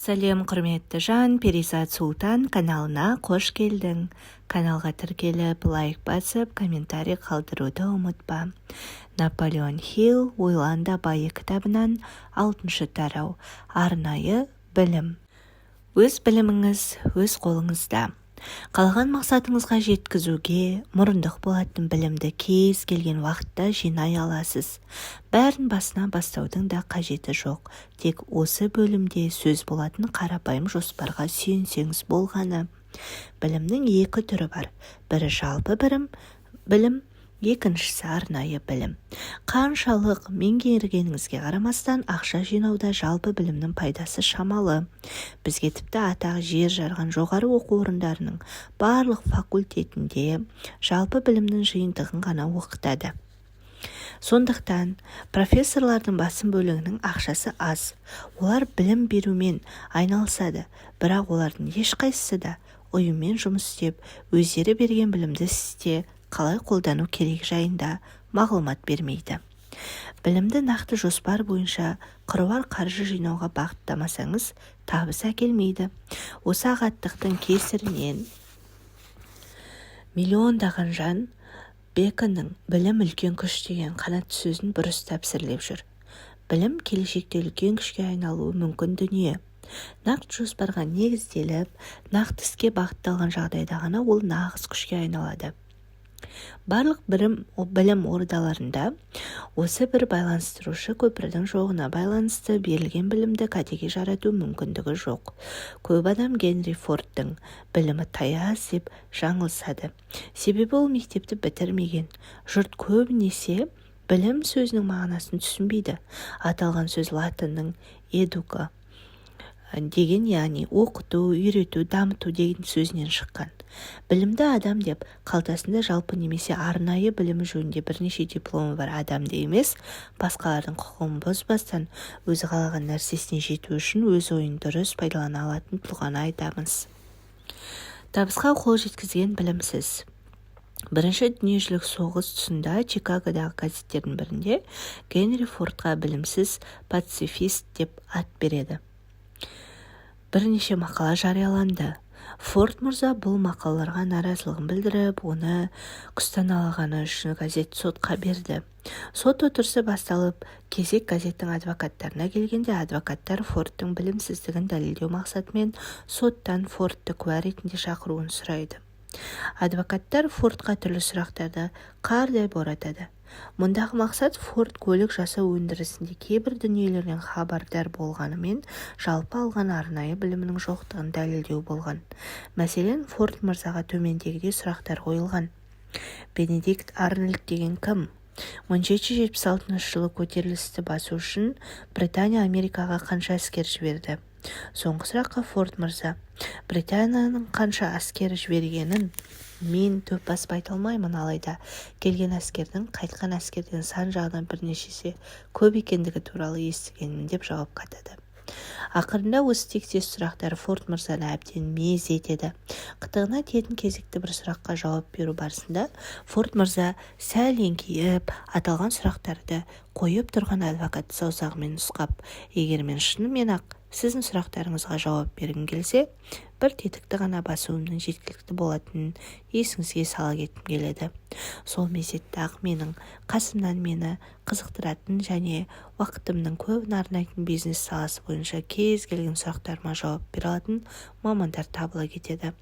Сәлем құрметті жан, Перизат Султан каналына қош келдің. Каналға тіркеліп, лайк басып, комментарий қалдыруды ұмытпа. Наполеон Хилл «Ойлан да байы» кітабынан 6-шы тарау. Арнайы білім. Өз біліміңіз өз қолыңызда. Қалған мақсатыңызға жеткізуге мұрындық болатын білімді кез келген уақытта жинай аласыз. Бәрін басына бастаудың да қажеті жоқ. Тек осы бөлімде сөз болатын қарапайым жоспарға сүйенсеңіз болғаны. Білімнің екі түрі бар. Бірі жалпы білім, екіншісі арнайы білім. Қаншалық меңгергеніңізге қарамастан ақша жинауда жалпы білімнің пайдасы шамалы. Бізге тіпті атағы жер жарған жоғары оқу орындарының барлық факультетінде жалпы білімнің жиынтығын ғана оқытады. Сондықтан профессорлардың басым бөлігінің ақшасы аз. Олар білім берумен айналысады, бірақ олардың ешқайсысы да ұйыммен жұмыс істеп, өздері берген білімді істе қалай қолдану керек жайында мағлұмат бермейді. Білімді нақты жоспар бойынша қыруар қаржы жинауға бағыттамасаңыз, табыс әкелмейді. Осы ағаттықтың кесірінен миллиондаған жан Беконның «білім үлкен күш» деген қанатты сөзін бұрыс тәпсірлеп жүр. Білім келешекте үлкен күшке айналуы мүмкін дүние. Нақты жоспарға негізделіп, нақты іске бағытталған жағдайда ғана ол нағыз күшке айналады. Барлық білім ордаларында осы бір байланыстырушы көпірдің жоғына байланысты берілген білімді кәдеге жарату мүмкіндігі жоқ. Көп адам Генри Фордтың білімі таяз деп жаңылсады. Себебі ол мектепті бітірмеген. Жұрт көбінесе білім сөзінің мағынасын түсінбейді. Аталған сөз латынның educa деген, яғни оқыту, үйрету, дамыту деген сөзінен шыққан. Білімді адам деп қалтасында жалпы немесе арнайы білімі жөнінде бірнеше дипломы бар адамды емес, басқалардың құқығын бұзбастан өзі қалаған нәрсесіне жету үшін өз ойын дұрыс пайдалана алатын тұлғаны айтамыз. Табысқа қол жеткізген білімсіз. Бірінші дүниежүзілік соғыс тұсында Чикагодағы газеттердің бірінде Генри Фордқа білімсіз пацифист деп ат береді. Бірнеше мақала жарияланды. Форд мырза бұл мақалаларға наразылығын білдіріп, оны күстаналағаны үшін газет сотқа берді. Сот отырысы басталып, кезек газеттің адвокаттарына келгенде, адвокаттар Фордтың білімсіздігін дәлелдеу мақсатымен соттан Фордты куә ретінде шақыруын сұрайды. Адвокаттар Фордқа түрлі сұрақтарды қардай боратады. Мұндағы мақсат Форд көлік жасау өндірісінде кейбір дүниелерден хабардар болғанымен жалпы алған арнайы білімінің жоқтығын дәлелдеу болған. Мәселен, Форд мырзаға төмендегідей сұрақтар қойылған. Бенедикт Арнольд деген кім? 1776 жылы көтерілісті басу үшін Британия Америкаға қанша әскер жіберді? Соңғы сұраққа Форд мырза, Британияның қанша әскер жібергенін мен дөп басып айта алмаймын, алайда келген әскердің қайтқан әскерден сан жағынан бірнешесе көп екендігі туралы естігенмін деп жауап қатады. Ақырында осы тектес сұрақтар Форд мырзаны әбден мез етеді. Қытығына тиетін кезекті бір сұраққа жауап беру барысында Форд мырза сәл еңкейіп, аталған сұрақтарды қойып тұрған адвокатты саусағымен нұсқап, егер мен шынымен ақ сіздің сұрақтарыңызға жауап бергім келсе, бір тетікті ғана басуымның жеткілікті болатынын есіңізге сала кеткім келеді. Сол мезетте ақ менің қасымнан мені қызықтыратын және уақытымның көбін арнайтын бизнес саласы бойынша кез келген сұрақтарыма жауап бере алатын мамандар табыла кетеді.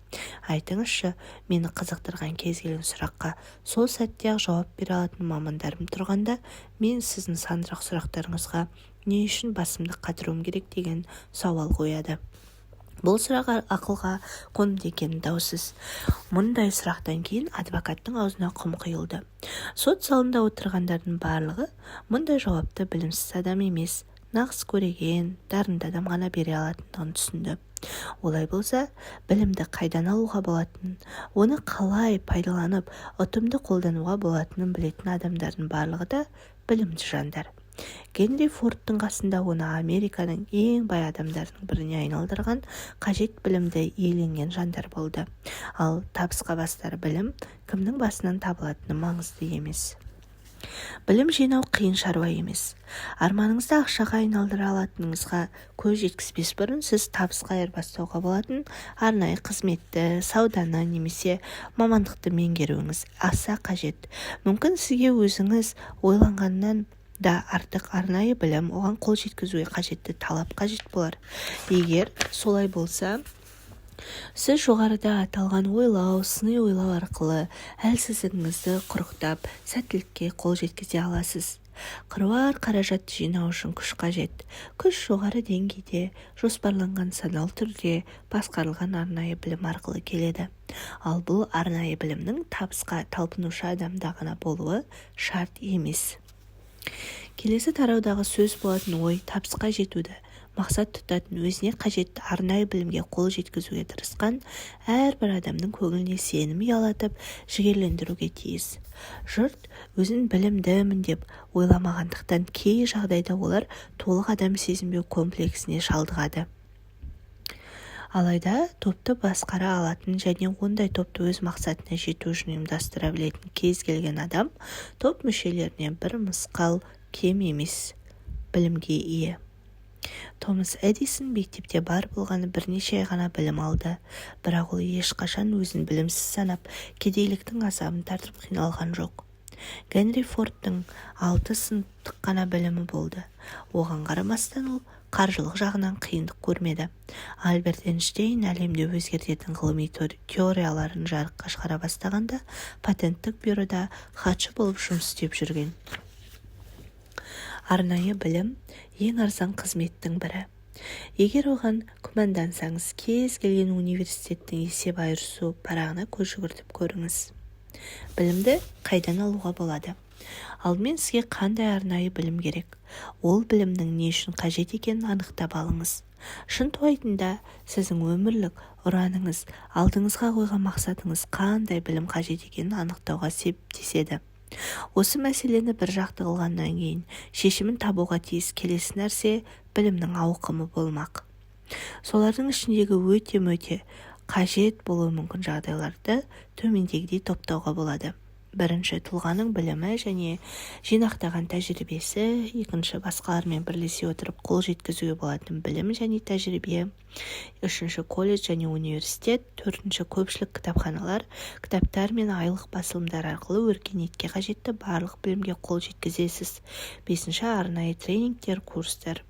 Айтыңызшы, мені қызықтырған кез келген сұраққа сол сәтте ақ жауап бере алатын мамандарым тұрғанда, мен сіздің сандырақ сұрақтарыңызға не үшін басымды қатыруым керек деген сауал қояды. Бұл сұрақ ақылға қонымды екені даусыз. Мұндай сұрақтан кейін адвокаттың аузына құм құйылды. Сот залында отырғандардың барлығы мұндай жауапты білімсіз адам емес, нағыз көреген, дарынды адам ғана бере алатындығын түсінді. Олай болса, білімді қайдан алуға болатынын, оны қалай пайдаланып, ұтымды қолдануға болатынын білетін адамдардың барлығы да білімді жандар. Генри Фордтың қасында оны Американың ең бай адамдарының біріне айналдырған қажет білімді иеленген жандар болды. Ал табысқа бастар білім кімнің басынан табылатыны маңызды емес. Білім жинау қиын шаруа емес. Арманыңызды ақшаға айналдыра алатыныңызға көз жеткізбес бұрын сіз табысқа айырбастауға болатын арнайы қызметті, сауданы немесе мамандықты меңгеруіңіз аса қажет. Мүмкін сізге өзіңіз ойланғаннан да артық арнайы білім, оған қол жеткізуге қажетті талап қажет болар. Егер солай болса, сіз жоғарыда аталған ойлау, сыни ойлау арқылы әлсіздігіңізді құрықтап, сәттілікке қол жеткізе аласыз. Қыруар қаражатты жинау үшін күш қажет. Күш жоғары деңгейде, жоспарланған саналы түрде басқарылған арнайы білім арқылы келеді. Ал бұл арнайы білімнің табысқа талпынушы адамда ғана болуы шарт емес. Келесі тараудағы сөз болатын ой табысқа жетуді мақсат тұтатын, өзіне қажетті арнайы білімге қол жеткізуге тырысқан әрбір адамның көңіліне сенім ұялатып, жігерлендіруге тиіс. Жұрт өзін білімдімін деп ойламағандықтан кей жағдайда олар толық адам сезінбеу комплексіне шалдығады. Алайда топты басқара алатын және ондай топты өз мақсатына жету үшін ұйымдастыра білетін кез келген адам топ мүшелеріне бір мысқал кем емес білімге ие. Томас Эдисон мектепте бар болғаны бірнеше ай ғана білім алды, бірақ ол ешқашан өзін білімсіз санап, кедейліктің азабын тартып қиналған жоқ. Генри Фордтың 6 сыныптық қана білімі болды. Оған қарамастан ол қаржылық жағынан қиындық көрмеді. Альберт Эйнштейн әлемде өзгертетін ғылыми теорияларын жарыққа шығара бастағанда патенттік бюрода хатшы болып жұмыс істеп жүрген. Арнайы білім ең арзан қызметтің бірі. Егер оған күмәндансаңыз, кез келген университеттің есеп айырысу парағына көз жүгіртіп көріңіз. Білімді қайдан алуға болады? Алдымен сізге қандай арнайы білім керек? Ол білімнің не үшін қажет екенін анықтап алыңыз. Шынтуайтында сіздің өмірлік ұраныңыз, алдыңызға қойған мақсатыңыз қандай білім қажет екенін анықтауға септеседі. Осы мәселені бір жақты қылғаннан кейін шешімін табуға тиіс келесі нәрсе білімнің ауқымы болмақ. Солардың ішіндегі өте қажет болуы мүмкін жағдайларды төмендегідей топтауға болады. Бірінші, тұлғаның білімі және жинақтаған тәжірибесі. Екінші, басқалармен бірлесе отырып қол жеткізуге болатын білім және тәжірибе. Үшінші, колледж және университет. Төртінші, көпшілік кітапханалар, кітаптар мен айлық басылымдар арқылы өркениетке қажетті барлық білімге қол жеткізесіз. Бесінші, арнайы тренингтер, курстар.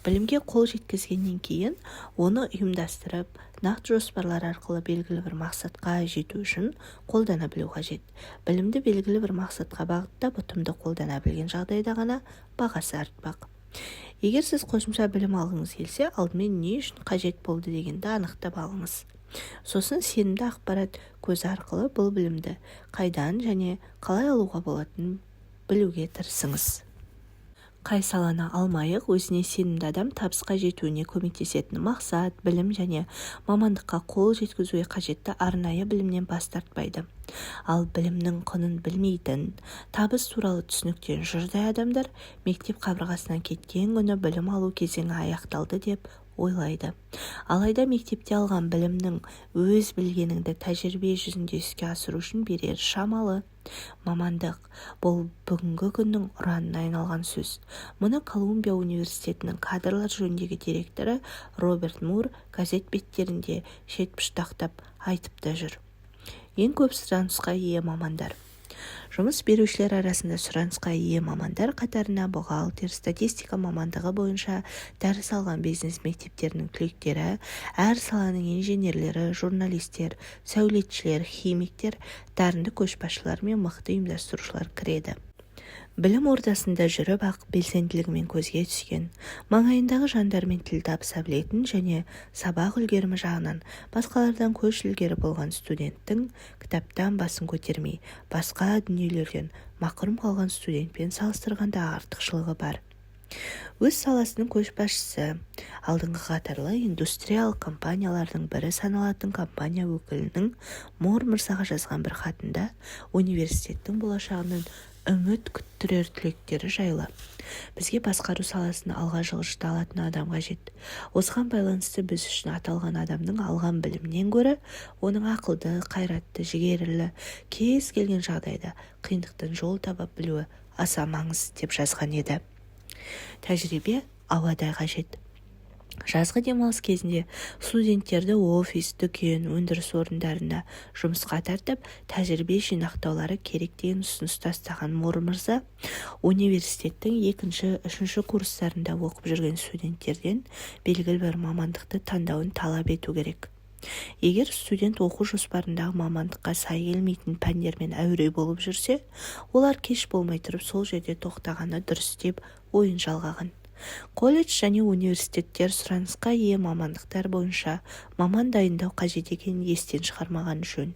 Білімге қол жеткізгеннен кейін оны ұйымдастырып, нақты жоспарлар арқылы белгілі бір мақсатқа жету үшін қолдана білу қажет. Білімді белгілі бір мақсатқа бағыттап, ұтымды қолдана білген жағдайда ғана бағасы артпақ. Егер сіз қосымша білім алғыңыз келсе, алдымен не үшін қажет болды дегенді анықтап алыңыз. Сосын сенімді ақпарат көзі арқылы бұл білімді қайдан және қалай алуға болатынын білуге тырысыңыз. Қай саланы алмайық, өзіне сенімді адам табысқа жетуіне көмектесетін мақсат, білім және мамандыққа қол жеткізуге қажетті арнайы білімнен бас тартпайды. Ал білімнің құнын білмейтін, табыс туралы түсініктен жұрдай адамдар мектеп қабырғасынан кеткен күні білім алу кезеңі аяқталды деп ойлайды. Алайда мектепте алған білімнің өз білгеніңді тәжірибе жүзінде іске асыру үшін берер шамалы. Мамандық бұл бүгінгі күннің ұранына айналған сөз. Мұны Колумбия университетінің кадрлар жөніндегі директоры Роберт Мур газет беттерінде шетпұштақтап айтып та жүр. Ең көп сұранысқа ие мамандар. Жұмыс берушілер арасында сұранысқа ие мамандар қатарына бухгалтер, статистика мамандығы бойынша дәріс алған бизнес мектептерінің түлектері, әр саланың инженерлері, журналистер, сәулетшілер, химиктер, дарынды көшбасшылар мен мықты ұйымдастырушылар кіреді. Білім ордасында жүріп-ақ белсенділігімен көзге түскен, маңайындағы жандармен тіл табыса білетін және сабақ үлгерімі жағынан басқалардан көш ілгері болған студенттің кітаптан басын көтермей, басқа дүниелерден мақұрым қалған студентпен салыстырғанда артықшылығы бар. Өз саласының көшбасшысы, алдыңғы қатарлы индустриялық компаниялардың бірі саналатын компания өкілінің Мур мырзаға жазған бір хатында университеттің болашағының үміт күттірер түлектері жайлы. Бізге басқару саласын алға жылжыта алатын адам қажет. Осыған байланысты біз үшін аталған адамның алған білімнен гөрі оның ақылды, қайратты, жігерлі, кез келген жағдайда қиындықтан жол таба білуі аса маңызды деп жазған еді. Тәжірибе ауадай қажет. Жазғы демалыс кезінде студенттерді офис, дүкен, өндіріс орындарында жұмысқа тартып, тәжірибе жинақтаулары керек деген ұсыныс тастаған Мор мырза, университеттің 2-3 курстарында оқып жүрген студенттерден белгілі бір мамандықты таңдауын талап ету керек. Егер студент оқу жоспарындағы мамандыққа сай келмейтін пәндермен әуре болып жүрсе, олар кеш болмай тұрып сол жерде тоқтағаны дұрыс деп ойын жалғаған. Колледж және университеттер сұранысқа ие мамандықтар бойынша маман дайындау қажет екенін естен шығармаған жөн,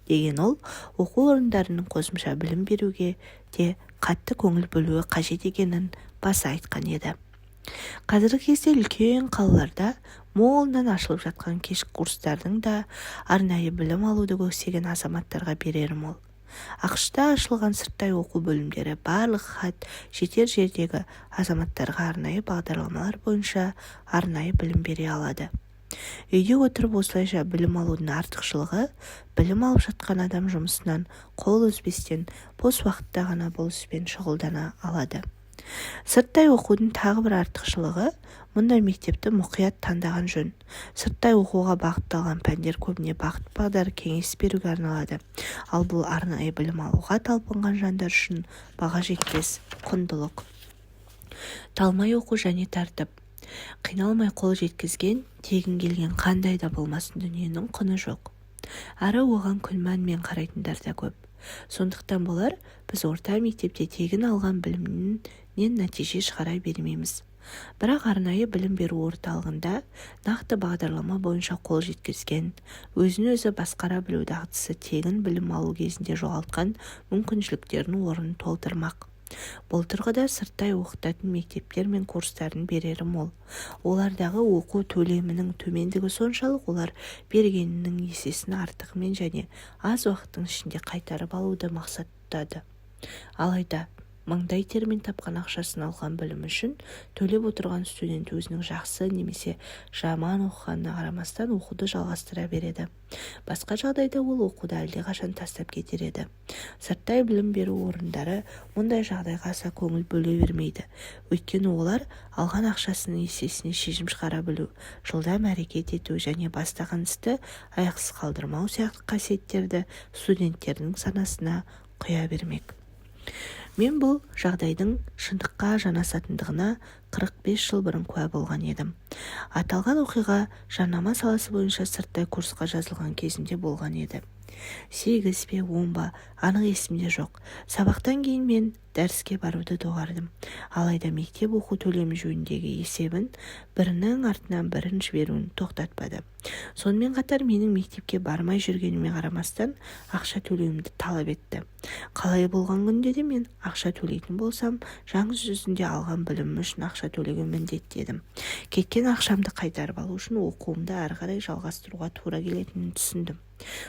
деген ол, оқу орындарының қосымша білім беруге де қатты көңіл бөлуі қажет екенін баса айтқан еді. Қазіргі кезде үлкен қалаларда молынан ашылып жатқан кешкі курстардың да арнайы білім алуды көксеген азаматтарға берері мол. ақш-та ашылған сырттай оқу бөлімдері барлық хат жетер жердегі азаматтарға арнайы бағдарламалар бойынша арнайы білім бере алады. Үйде отырып осылайша білім алудың артықшылығы, білім алып жатқан адам жұмысынан қол үзбестен бос уақытта ғана бұл іспен шұғылдана алады. Сырттай оқудың тағы бір артықшылығы, мұндай мектепті мұқият таңдаған жөн. Сырттай оқуға бағытталған пәндер көбіне бағыт-бағдар кеңес беруге арналады. Ал бұл арнайы білім алуға талпынған жандар үшін баға жетпес құндылық. Талмай оқу және тәртіп. Қиналмай қол жеткізген, тегін келген қандай да болмасын дүниенің құны жоқ. Әрі оған күлмәнмен қарайтындар да көп. Сондықтан болар, біз орта мектепте тегін алған білімнен нәтиже шығара бермейміз. Бірақ арнайы білім беру орталығында нақты бағдарлама бойынша қол жеткізген, өзін-өзі басқара білу дағдысы тегін білім алу кезінде жоғалтқан мүмкіншіліктердің орнын толтырмақ. Бұл тұрғыда сырттай оқытатын мектептер мен курстарын берері мол. Олардағы оқу төлемінің төмендігі соншалық, олар бергенінің есесін артығымен және аз уақыттың ішінде қайтарып алуды мақсат тұтады. Алайда маңдай термен тапқан ақшасын алған білім үшін төлеп отырған студент өзінің жақсы немесе жаман оқығанына қарамастан оқуды жалғастыра береді. Басқа жағдайда ол оқуды әлдеқашан тастап кетер еді. Сырттай білім беру орындары мұндай жағдайға аса көңіл бөле бермейді. Өйткені олар алған ақшасының есесіне шешім шығара білу, жылдам әрекет ету және бастаған істі аяқсыз қалдырмау сияқты қасиеттерді студенттердің санасына құя бермек. Мен бұл жағдайдың шындыққа жанасатындығына 45 жыл бұрын куә болған едім. Аталған оқиға жарнама саласы бойынша сырттай курсқа жазылған кезімде болған еді. 8 бе 10 ба анық есімде жоқ. Сабақтан кейін мен дәріске баруды доғардым. Алайда мектеп оқу төлемі жөніндегі есебін бірінің артынан бірін жіберуін тоқтатпады. Сонымен қатар менің мектепке бармай жүргеніме қарамастан ақша төлеуімді талап етті. Қалай болған күнде де мен ақша төлейтін болсам, жаңа жүзінде алған білімім үшін ақша төлеуге міндеттедім. Кеткен ақшамды қайтарып алу үшін оқуымды әрі қарай жалғастыруға тура келетінін түсіндім.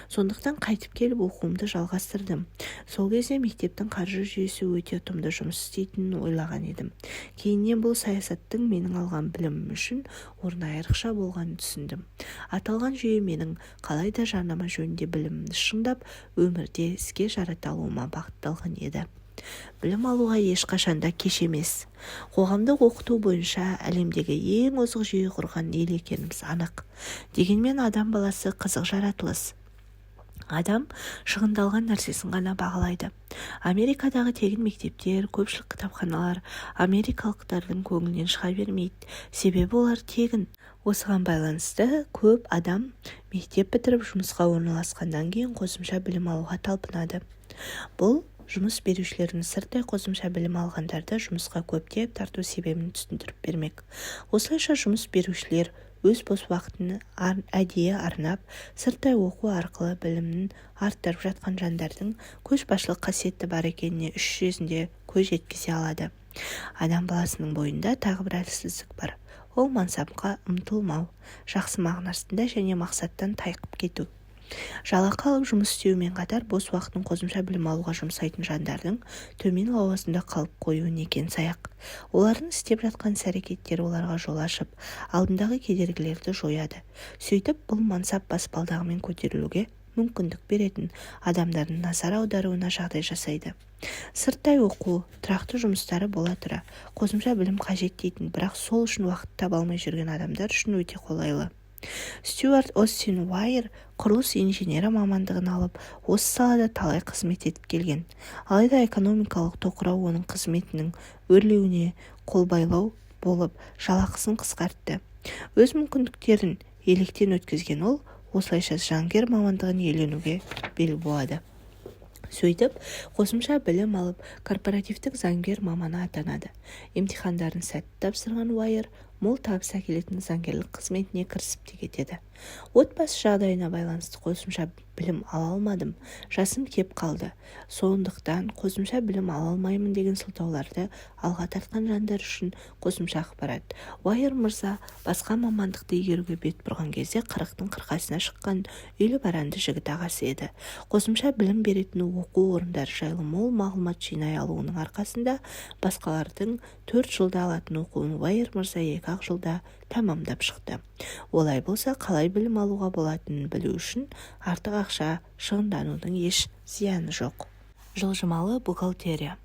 Сондықтан қайтып келіп оқуымды жалғастырдым. Сол кезде мектептің қаржы жүйесі өте ұтымды жұмыс істейтінін ойлаған едім. Кейіннен бұл саясаттың менің алған білімім үшін орны айрықша болғанын түсіндім. Аталған жүйе менің қалайда жарнама жөнінде білімімді шыңдап, өмірде іске жарата алуыма бағытталған еді. Білім алуға ешқашанда кеш емес. Қоғамдық оқыту бойынша әлемдегі ең озық жүйе құрған ел екеніміз анық. Дегенмен адам баласы қызық жаратылыс. Адам шығындалған нәрсесін ғана бағалайды. Америкадағы тегін мектептер, көпшілік кітапханалар америкалықтардың көңілінен шыға бермейді. Себебі олар тегін. Осыған байланысты көп адам мектеп бітіріп жұмысқа орналасқаннан кейін қосымша білім алуға талпынады. Бұл жұмыс берушілердің сырттай қосымша білім алғандарды жұмысқа көптеп тарту себебін түсіндіріп бермек. Осылайша жұмыс берушілер өз бос уақытын әдейі арнап, сырттай оқу арқылы білімін арттырып жатқан жандардың көшбасшылық қасиеті бар екеніне іс жүзінде көз жеткізе алады. Адам баласының бойында тағы бір әлсіздік бар. Ол мансапқа ұмтылмау, жақсы мағынасында және мақсаттан тайқып кету. Жалақы алып жұмыс істеумен қатар бос уақытын қосымша білім алуға жұмсайтын жандардың төмен лауазымда қалып қоюы некен саяқ. Олардың істеп жатқан іс-әрекеттері оларға жол ашып, алдындағы кедергілерді жояды. Сөйтіп, бұл мансап баспалдағымен көтерілуге мүмкіндік беретін адамдардың назар аударуына жағдай жасайды. Сырттай оқу, тұрақты жұмыстары бола тұра, қосымша білім қажет дейтін, бірақ сол үшін уақыт таба алмай жүрген адамдар үшін өте қолайлы. Стюарт Остин Уайер құрылыс инженері мамандығын алып, осы салада талай қызмет етіп келген. Алайда экономикалық тоқырау оның қызметінің өрлеуіне қолбайлау болып, жалақысын қысқартты. Өз мүмкіндіктерін електен өткізген ол, осылайша заңгер мамандығын иеленуге бел буады. Сөйтіп, қосымша білім алып, корпоративтік заңгер маманы атанады. Емтихандарын сәтті тапсырған Уайер мол табыс әкелетін заңгерлік қызметіне кірісіп те кетеді. Отбасы жағдайына байланысты қосымша білім ала алмадым, жасым кеп қалды. Сондықтан қосымша білім ала алмаймын деген сылтауларды алға тартқан жандар үшін қосымша ақпарат. Уайер мырза басқа мамандықты игеруге бет бұрған кезде 40-тың қырқасына шыққан үйлі баранды жігіт ағасы еді. Қосымша білім беретін оқу орындары жайлы мол мағлұмат жинай алуының арқасында басқалардың 4 жылда алатын оқуын Уайер мырза 2-ақ жылда тамамдап шықты. Олай болса, қалай білім алуға болатынын білу үшін артық ақша шығынданудың еш зияны жоқ. Жылжымалы бухгалтерия.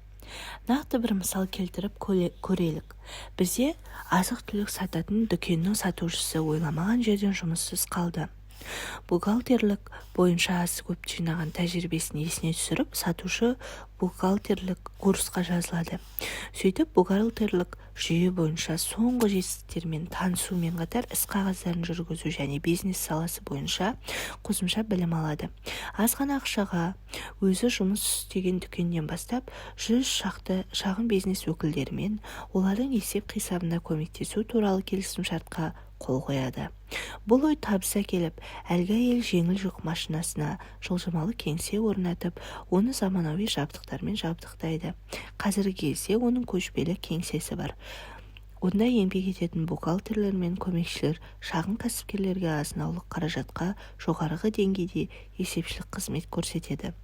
Нақты бір мысал келтіріп көрелік. Бізде азық-түлік сататын дүкеннің сатушысы ойламаған жерден жұмыссыз қалды. Бухгалтерлік бойынша асы көп жинаған тәжірибесін есіне түсіріп, сатушы бухгалтерлік курсқа жазылады. Сөйтіп, бухгалтерлік жүйе бойынша соңғы жетістіктермен танысумен қатар іс қағаздарын жүргізу және бизнес саласы бойынша қосымша білім алады. Аз ғана ақшаға өзі жұмыс істеген дүкеннен бастап 100 шақты шағын бизнес өкілдерімен олардың есеп-қисабына көмектесу туралы келісімшартқа қол қояды. Бұл ой табыс әкеліп, әлгі әйел жеңіл жүк машинасына жылжымалы кеңсе орнатып, оны заманауи жабдықтармен жабдықтайды. Қазіргі кезде оның көшпелі кеңсесі бар. Онда еңбек ететін бухгалтерлер мен көмекшілер шағын кәсіпкерлерге азынаулық қаражатқа жоғарғы деңгейде есепшілік қызмет көрсетеді.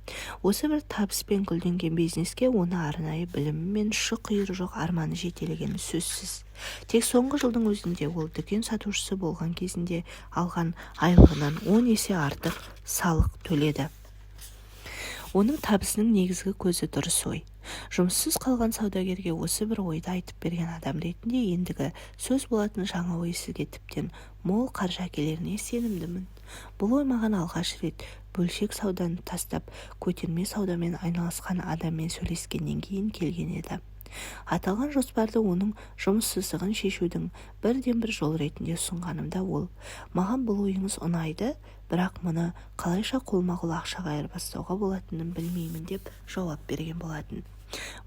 Осы бір табыспен гүлденген бизнеске оны арнайы білімі мен ұшы-қиыры жоқ арманы жетелегені сөзсіз. Тек соңғы жылдың өзінде ол дүкен сатушысы болған кезінде алған айлығынан 10 есе артық салық төледі. Оның табысының негізгі көзі дұрыс ой. Жұмыссыз қалған саудагерге осы бір ойды айтып берген адам ретінде ендігі сөз болатын жаңа ой сізге тіптен мол қаржы әкелеріне сенімдімін. Бұл ой маған алғаш рет бөлшек сауданы тастап көтерме саудамен айналысқан адаммен сөйлескеннен кейін келген еді. Аталған жоспарды оның жұмыссыздығын шешудің бірден-бір жол ретінде ұсынғанымда ол, маған бұл ойыңыз ұнайды, бірақ мұны қалайша қолма-қол ақшаға айырбастауға болатынын білмеймін деп жауап берген болатын.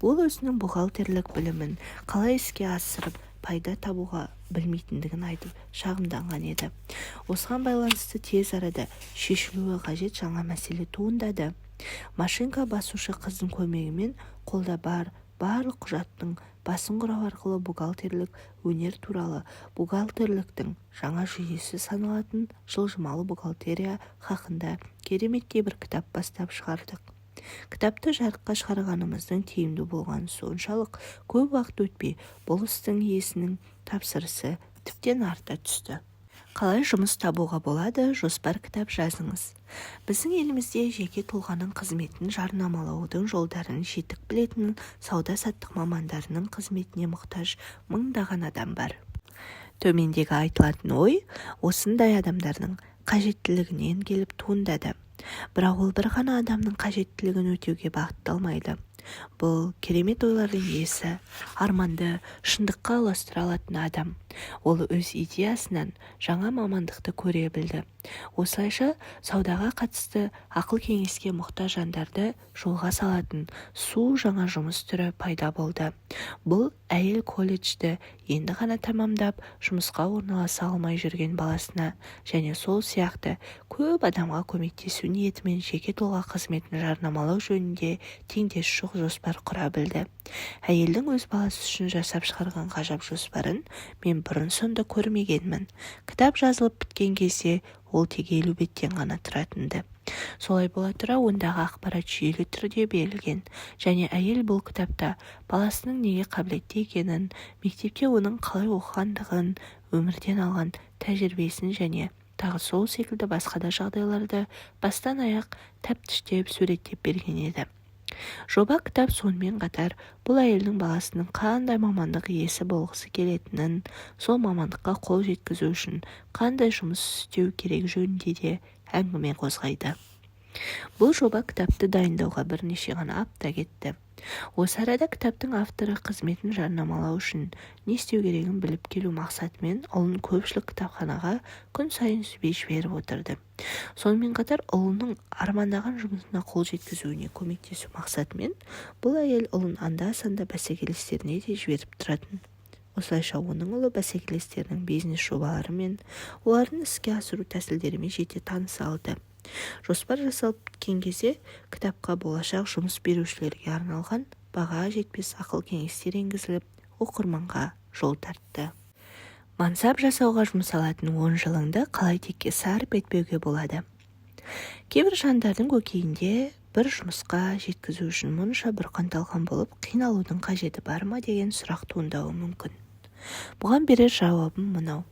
Ол өзінің бухгалтерлік білімін қалай іске асырып пайда табуға білмейтіндігін айтып шағымданған еді. Осыған байланысты тез арада шешілуі қажет жаңа мәселе туындады. Машинка басушы қыздың көмегімен қолда барлық құжаттың басын құрау арқылы бухгалтерлік өнер туралы бухгалтерліктің жаңа жүйесі саналатын жылжымалы бухгалтерия хақында кереметтей бір кітап бастап шығардық. Кітапты жарыққа шығарғанымыздың тиімді болғаны соншалық көп уақыт өтпей бұл істің иесінің тапсырысы тіптен арта түсті. Қалай жұмыс табуға болады, жоспар кітап жазыңыз. Біздің елімізде жеке тұлғаның қызметін жарнамалаудың жолдарын жетік білетін сауда-саттық мамандарының қызметіне мұқтаж мыңдаған адам бар. Төмендегі айтылатын ой осындай адамдардың қажеттілігінен келіп туындады. Бірақ ол бір ғана адамның қажеттілігін өтеуге бағытталмайды. Бұл керемет ойлардың иесі, арманды шындыққа ұластыра алатын адам. Ол өз идеясынан жаңа мамандықты көре білді. Осылайша саудаға қатысты ақыл-кеңеске мұқтаж жандарды жолға салатын жаңа жұмыс түрі пайда болды. Бұл әйел колледжді енді ғана тамамдап жұмысқа орналаса алмай жүрген баласына және сол сияқты көп адамға көмектесу ниетімен жеке тұлға қызметін жарнамалау жөнінде теңдесі жоқ жоспар құра білді. Әйелдің өз баласы үшін жасап шығарған ғажап жоспарын мен бұрын-соңды көрмегенмін. Кітап жазылып біткен кезде ол тек 50 беттен ғана тұратынды. Солай бола тұра ондағы ақпарат жүйелі түрде берілген, және әйел бұл кітапта баласының неге қабілетті екенін, мектепте оның қалай оқығандығын, өмірден алған тәжірибесін және тағы сол секілді басқа да жағдайларды бастан аяқ тәптіштеп суреттеп берген еді. Жоба кітап сонымен қатар бұл әйелдің баласының қандай мамандық иесі болғысы келетінін, сол мамандыққа қол жеткізу үшін қандай жұмыс істеу керек жөнінде де әңгіме қозғайды. Бұл жоба кітапты дайындауға бірнеше ғана апта кетті. Осы арада кітаптың авторы қызметін жарнамалау үшін не істеу керегін біліп келу мақсатымен ұлын көпшілік кітапханаға күн сайын сүбей жіберіп отырды. Сонымен қатар ұлының армандаған жұмысына қол жеткізуіне көмектесу мақсатымен бұл әйел ұлын анда-санда бәсекелестеріне де жіберіп тұратын. Осылайша оның ұлы бәсекелестерінің бизнес жобалары мен олардың іске асыру тәсілдерімен жете таныса алды. Жоспар жасалып біткен кезде кітапқа болашақ жұмыс берушілерге арналған баға жетпес ақыл-кеңестер енгізіліп, оқырманға жол тартты. Мансап жасауға жұмсалатын 10 жылыңды қалай текке сарп етпеуге болады? Кейбір жандардың көкейінде бір жұмысқа жеткізу үшін мұнша бір қанталған болып, қиналудың қажеті бар ма деген сұрақ туындауы мүмкін. Бұған берер жауабым мынау.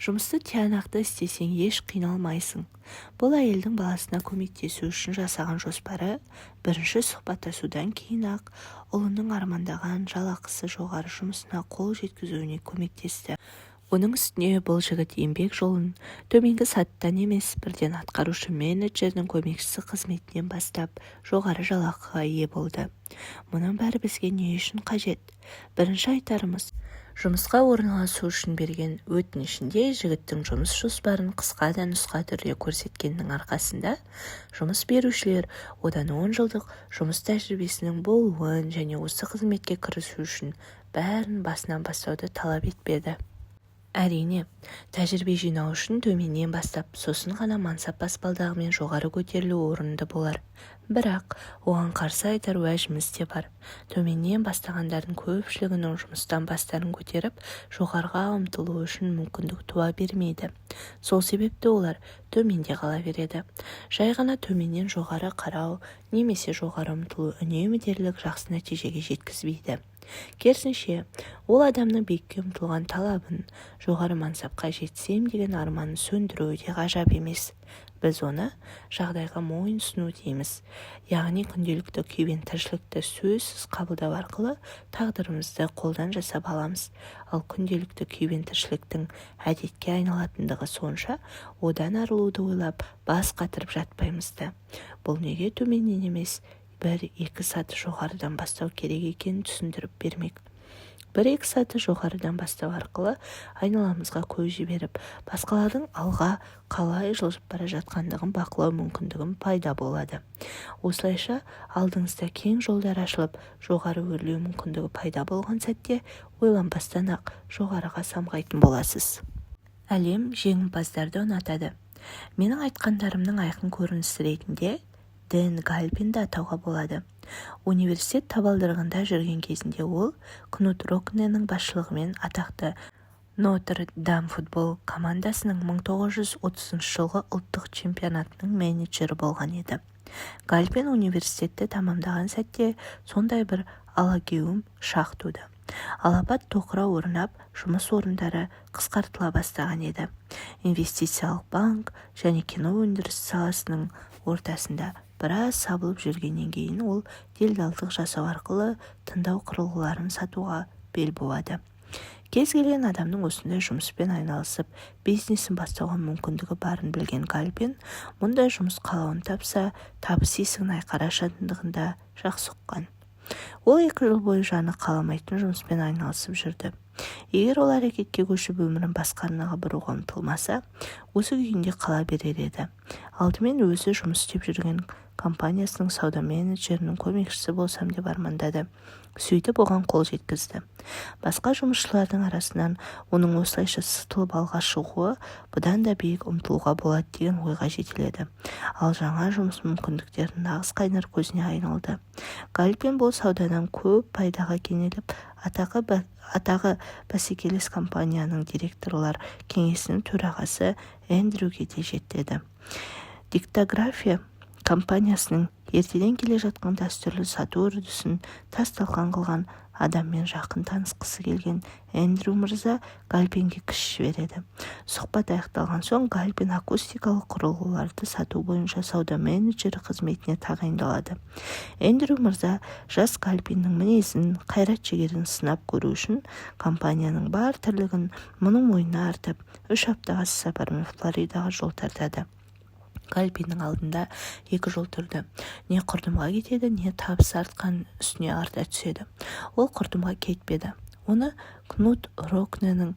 Жұмысты тиянақты істесең еш қиналмайсың. Бұл әйелдің баласына көмектесу үшін жасаған жоспары бірінші сұхбаттасудан кейін-ақ ұлының армандаған жалақысы жоғары жұмысына қол жеткізуіне көмектесті. Оның үстіне бұл жігіт еңбек жолын төменгі сатыдан емес, бірден атқарушы менеджердің көмекшісі қызметінен бастап жоғары жалақыға ие болды. Мұның бәрі бізге не үшін қажет? Бірінші айтарымыз, жұмысқа орналасу үшін берген өтінішінде жігіттің жұмыс жоспарын қысқа да нұсқа түрде көрсеткеннің арқасында жұмыс берушілер одан 10 жылдық жұмыс тәжірибесінің болуын және осы қызметке кірісу үшін бәрін басынан бастауды талап етпеді. Әрине, тәжірибе жинау үшін төменнен бастап, сосын ғана мансап баспалдағымен жоғары көтерілу орынды болар. Бірақ оған қарсы айтар уәжіміз де бар. Төменнен бастағандардың көпшілігінің жұмыстан бастарын көтеріп, жоғарыға ұмтылу үшін мүмкіндік туа бермейді. Сол себепті олар төменде қала береді. Жай ғана төменнен жоғары қарау немесе жоғары ұмтылу үнемі дерлік жақсы нәтижеге жеткізбейді. Керісінше, ол адамның биікке ұмтылған талабын, жоғары мансапқа жетсем деген арманын сөндіруі де ғажап емес. Біз оны жағдайға мойынсыну дейміз. Яғни күнделікті күйбең тіршілікті сөзсіз қабылдау арқылы тағдырымызды қолдан жасап аламыз. Ал күнделікті күйбең тіршіліктің әдетке айналатындығы сонша, одан арылуды ойлап бас қатырып жатпаймызды. Бұл неге төменнен емес, 1-2 саты жоғарыдан бастау керек екенін түсіндіріп бермек. 1-2 саты жоғарыдан бастау арқылы айналамызға көз жіберіп, басқалардың алға қалай жылжып бара жатқандығын бақылау мүмкіндігін пайда болады. Осылайша алдыңызда кең жолдар ашылып, жоғары өрлеу мүмкіндігі пайда болған сәтте ойланбастан-ақ жоғарыға самғайтын боласыз. Әлем жеңімпаздарды ұнатады. Менің айтқандарымның айқын көрінісі ретінде Дэн Галпинді атауға болады. Университет табалдырығында жүрген кезінде ол Кнут Рокненің басшылығымен атақты Нотр-Дам футбол командасының 1930 жылғы ұлттық чемпионатының менеджері болған еді. Галпин университетті тамамдаған сәтте сондай бір алагеуім шақ туды. Алапат тоқырау орнап, жұмыс орындары қысқартыла бастаған еді. Инвестициялық банк және кино өндірісі саласының ортасында біраз сабылып жүргеннен кейін ол делдалдық жасау арқылы тыңдау құрылғыларын сатуға бел буады. Кез келген адамның осындай жұмыспен айналысып, бизнесін бастауға мүмкіндігі барын білген Галпин, мұндай жұмыс қалауын тапса, табыс есігін айқара ашатындығында жақсы ұққан. Ол 2 жыл бойы жаны қаламайтын жұмыспен айналысып жүрді. Егер ол әрекетке көшіп өмірін басқа арнаға бұруға ұмтылмаса, осы күйінде қала берер еді. Алдымен өзі жұмыс істеп жүрген компаниясының сауда менеджерінің көмекшісі болсам деп армандады. Сөйтіп оған қол жеткізді. Басқа жұмысшылардың арасынан оның осылайша сытылып алға шығуы бұдан да биік ұмтылуға болады деген ойға жетеледі. Ал жаңа жұмыс мүмкіндіктері нағыз қайнар көзіне айналды. Галпин бұл саудадан көп пайдаға кенеліп, атағы бәсекелес компанияның директорлар кеңесінің төрағасы Эндрюге де жетеді. Диктография компаниясының ертеден келе жатқан дәстүрлі сату үрдісін тас-талқан қылған адаммен жақын танысқысы келген Эндрю мырза Галпинге күш жібереді. Сұхбат аяқталған соң Галпин акустикалық құрылғыларды сату бойынша сауда менеджері қызметіне тағайындалады. Эндрю мырза жас Галпиннің мінезін, қайрат-жігерін сынап көру үшін компанияның бар тірлігін мұның мойнына артып, 3 аптаға сапармен Флоридаға жол тартады. Галпиннің алдында 2 жол тұрды. Не құрдымға кетеді, не табысы артқан үстіне арта түседі. Ол құрдымға кетпеді. Оны Кнут Рокненің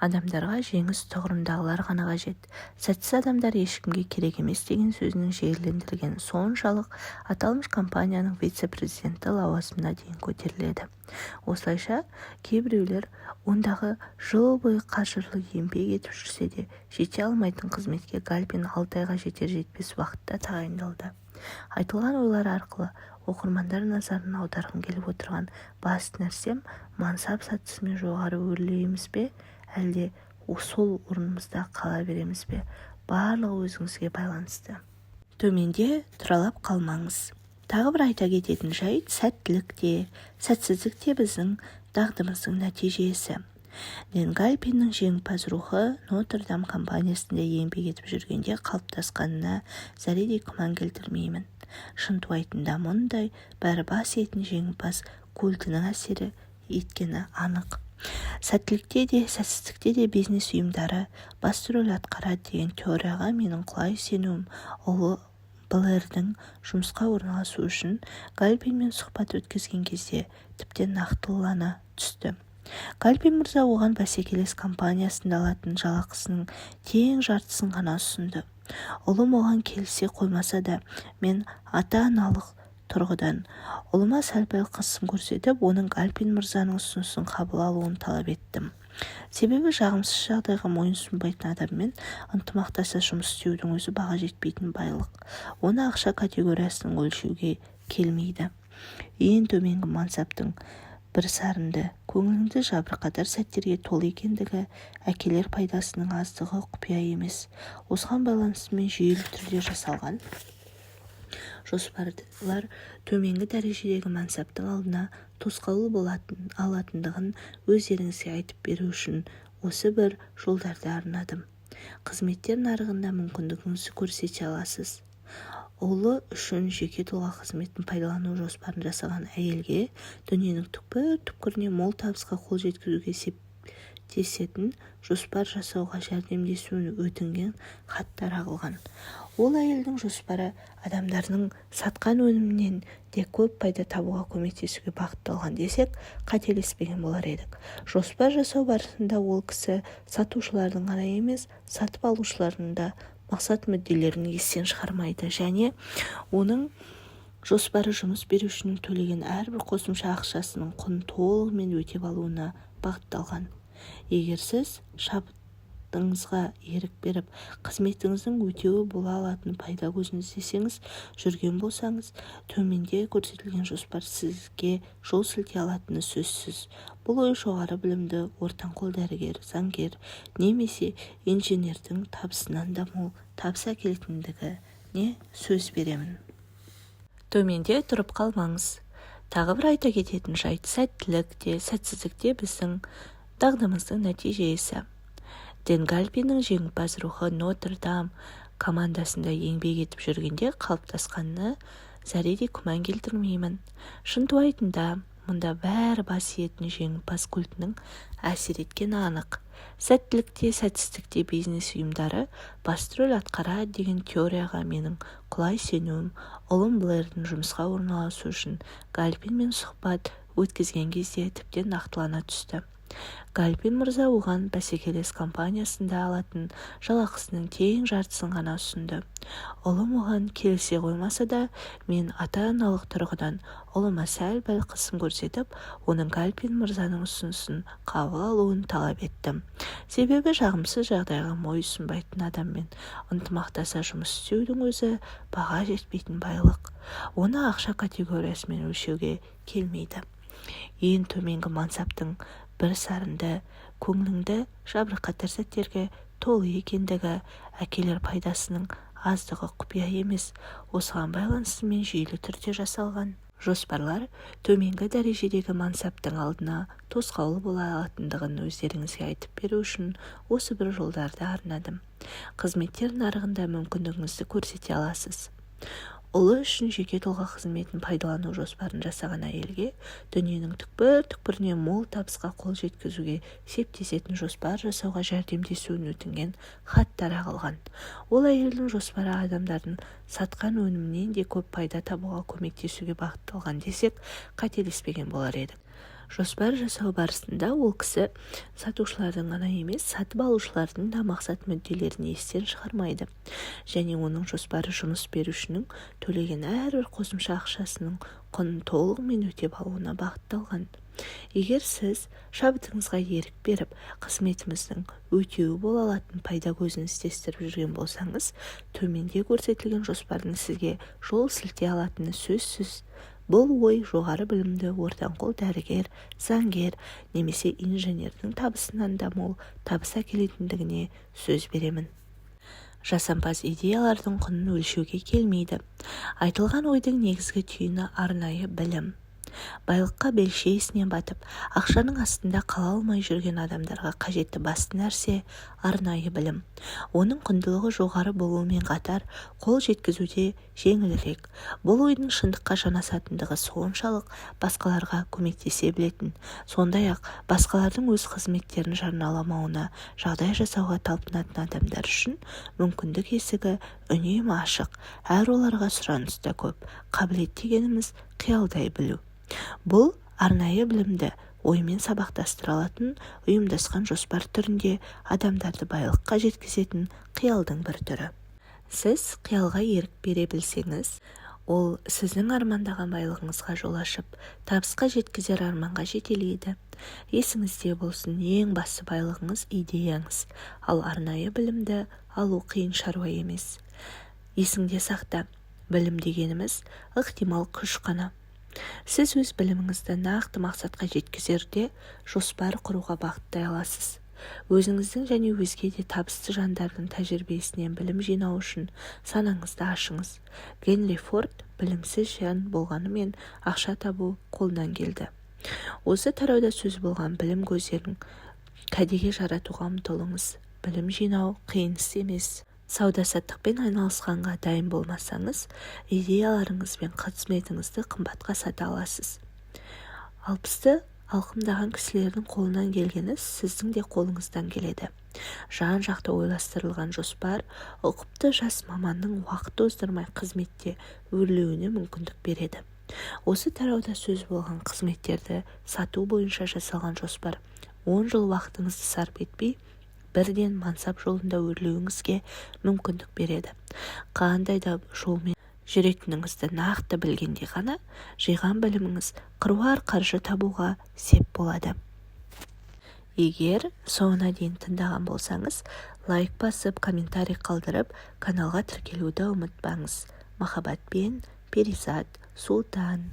адамдарға жеңіс тұғырындағылар ғана қажет. Сәтсіз адамдар ешкімге керек емес деген сөзінің жүйелендірілгені соншалық аталмыш компанияның вице-президенті лауазымына дейін көтеріледі. Осылайша кейбіреулер ондағы жыл бойы қажырлы еңбек етіп жүрсе де жете алмайтын қызметке Галпин 6 айға жетер-жетпес уақытта тағайындалды. Айтылған ойлар арқылы оқырмандар назарын аударғым келіп отырған басты нәрсем, мансап сатысымен жоғары өрлейміз бе, әлде сол орнымызда қала береміз бе? Барлығы өзіңізге байланысты. Төменде тұралап қалмаңыз. Тағы бір айта кететін жайт, сәттілік те, сәтсіздік те біздің дағдымыздың нәтижесі. Дэн Галпиннің жеңімпаз рухы Нотр-Дам компаниясында еңбек етіп жүргенде қалыптасқанына зәредей күмән келтірмеймін. Шынтуайтында мұндай бәрі бас етін жеңімпаз культінің әсері еткені анық. Сәттілікте де, сәтсіздікте де бизнес ұйымдары басты рөл атқарады деген теорияға менің құлай сенуім ұлы Блэрдің жұмысқа орналасу үшін Галпинмен сұхбат өткізген кезде тіптен нақтылана түсті. Галпин мырза оған бәсекелес компаниясында алатын жалақысының тең жартысын ғана ұсынды. Ұлым оған келісе қоймаса да, мен ата-аналық тұрғыдан ұлыма сәл-пәл қысым көрсетіп, оның Галпин мырзаның ұсынысын қабыл алуын талап еттім. Себебі жағымсыз жағдайға мойынсұнбайтын адаммен ынтымақтаса жұмыс істеудің өзі баға жетпейтін байлық. Оны ақша категориясының өлшеуге келмейді. Ең төменгі мансаптың бір сарынды, көңіліңді жабырқатар сәттерге толы екендігі әкелер пайдасының аздығы құпия емес. Осыған байланысымен жүйелі түрде жасалған жоспарлар төменгі дәрежедегі мансаптың алдына тосқауыл алатындығын өздеріңізге айтып беру үшін осы бір жолдарды арнадым. Қызметтер нарығында мүмкіндігіңізді көрсете аласыз. Ұлы үшін жеке тұлға қызметін пайдалану жоспарын жасаған әйелге дүниенің түкпір-түкпіріне мол табысқа қол жеткізуге септесетін жоспар жасауға жәрдемдесуін өтінген хаттар ағылған. Ол әйелдің жоспары адамдардың сатқан өнімінен де көп пайда табуға көмектесуге бағытталған десек, қателеспеген болар едік. Жоспар жасау барысында ол кісі сатушылардың ғана емес, сатып алушылардың да мақсат мүдделерін естен шығармайды және оның жоспары жұмыс берушінің төлеген әрбір қосымша ақшасының құнын толығымен өтеп алуына бағытталған. Егер сіз шабытыңызға ерік беріп, қызметіңіздің өтеуі бола алатын пайда көзін іздесеңіз, жүрген болсаңыз, төменде көрсетілген жоспар сізге жол сілтей алатыны сөзсіз. Бұл ой жоғары білімді ортанқол дәрігер, заңгер немесе инженердің табысынан да мол табыс әкелетіндігіне сөз беремін. Төменде тұрып қалмаңыз. Тағы бір айта кететін жайт, сәттілік те, сәтсіздік те біздің дағдымыздың нәтижесі. Дэн Галпиннің жеңімпаз рухы Нотр-Дам командасында еңбек етіп жүргенде қалыптасқанына зәредей күмән келтірмеймін. Шынтуайтында мұнда бәрі бас иетін жеңімпаз культінің әсер еткені анық. Сәттілікте, сәтсіздікте бизнес ұйымдары басты рөл атқарады деген теорияға менің құлай сенуім ұлым Блэрдің жұмысқа орналасу үшін Галпинмен сұхбат өткізген кезде тіптен нақтылана түсті. Гальпин мырза оған бәсекелес компаниясында алатын жалақысының тең жартысын ғана ұсынды. Ұлым оған келісе қоймаса да, мен ата-аналық тұрғыдан ұлыма сәл-пәл қысым көрсетіп, оның Гальпин мырзаның ұсынысын қабыл алуын талап еттім. Себебі жағымсыз жағдайға мойынсұнбайтын адаммен ынтымақтаса жұмыс істеудің өзі баға жетпейтін байлық. Оны ақша категориясымен өлшеуге келмейді. Ең төменгі мансаптың бір сарынды, көңіліңді жабырқатар сәттерге толы екендігі, әкелер пайдасының аздығы құпия емес. Осыған байланысты мен жүйелі түрде жасалған жоспарлар төменгі дәрежедегі мансаптың алдына тосқауыл бола алатындығын өздеріңізге айтып беру үшін осы бір жолдарды арнадым. Қызметтер нарығында мүмкіндігіңізді көрсете аласыз. Ұлы үшін жеке тұлға қызметін пайдалану жоспарын жасаған әйелге дүниенің түкпір-түкпіріне мол табысқа қол жеткізуге септесетін жоспар жасауға жәрдемдесуін өтінген хат таратылған. Ол әйелдің жоспары адамдардың сатқан өнімінен де көп пайда табуға көмектесуге бағытталған десек, қателеспеген болар едік. Жоспар жасау барысында ол кісі сатушылардың ғана емес, сатып алушылардың да мақсат мүдделерін естен шығармайды, және оның жоспары жұмыс берушінің төлеген әрбір қосымша ақшасының құнын толығымен өтеп алуына бағытталған. Егер сіз шабытыңызға ерік беріп, қызметіміздің өтеуі бола алатын пайда көзін іздестіріп жүрген болсаңыз, төменде көрсетілген жоспардың сізге жол сілтей алатыны сөзсіз. Бұл ой жоғары білімді ортанқол дәрігер, заңгер немесе инженердің табысынан да мол табыс әкелетіндігіне сөз беремін. Жасампаз идеялардың құнын өлшеуге келмейді. Айтылған ойдың негізгі түйіні арнайы білім. Байлыққа белше есінен батып, ақшаның астында қала алмай жүрген адамдарға қажетті басты нәрсе арнайы білім. Оның құндылығы жоғары болуымен қатар, қол жеткізуде жеңілірек. Бұл ойдың шындыққа жанасатындығы соншалық басқаларға көмектесе білетін, сондай-ақ басқалардың өз қызметтерін жарнамалауына жағдай жасауға талпынатын адамдар үшін мүмкіндік есігі үнемі ашық, әр оларға сұраныс та көп. Қабілет дегеніміз қиялдай білу. Бұл арнайы білімді оймен сабақтастыра алатын ұйымдасқан жоспар түрінде адамдарды байлыққа жеткізетін қиялдың бір түрі. Сіз қиялға ерік бере білсеңіз, ол сіздің армандаған байлығыңызға жол ашып, табысқа жеткізер арманға жетелейді. Есіңізде болсын, ең басты байлығыңыз идеяңыз, ал арнайы білімді алу қиын шаруа емес. Есіңде сақта, білім дегеніміз ықтимал күш қана. Сіз өз біліміңізді нақты мақсатқа жеткізерде жоспар құруға бағыттай аласыз. Өзіңіздің және өзге де табысты жандардың тәжірибесінен білім жинау үшін санаңызды ашыңыз. Генри Форд білімсіз жан болғанымен ақша табу қолдан келді. Осы тарауда сөз болған білім көздерін кәдеге жаратуға ұмтылыңыз. Білім жинау қиын іс емес. Сауда-саттықпен айналысқанға дайын болмасаңыз, идеяларыңыз бен қызметіңізді қымбатқа сата аласыз. Алпысты алқымдаған кісілердің қолынан келгені сіздің де қолыңыздан келеді. Жан-жақты ойластырылған жоспар ұқыпты жас маманның уақыт оздырмай қызметте өрлеуіне мүмкіндік береді. Осы тарауда сөз болған қызметтерді сату бойынша жасалған жоспар 10 жыл уақытыңызды сарп етпей, бірден мансап жолында өрлеуіңізге мүмкіндік береді. Қандай да жолмен жүретініңізді нақты білгенде ғана жиған біліміңіз қыруар қаржы табуға сеп болады. Егер соңына дейін тыңдаған болсаңыз, лайк басып, комментарий қалдырып, каналға тіркелуді ұмытпаңыз. Махаббатпен, Перизат, Султан.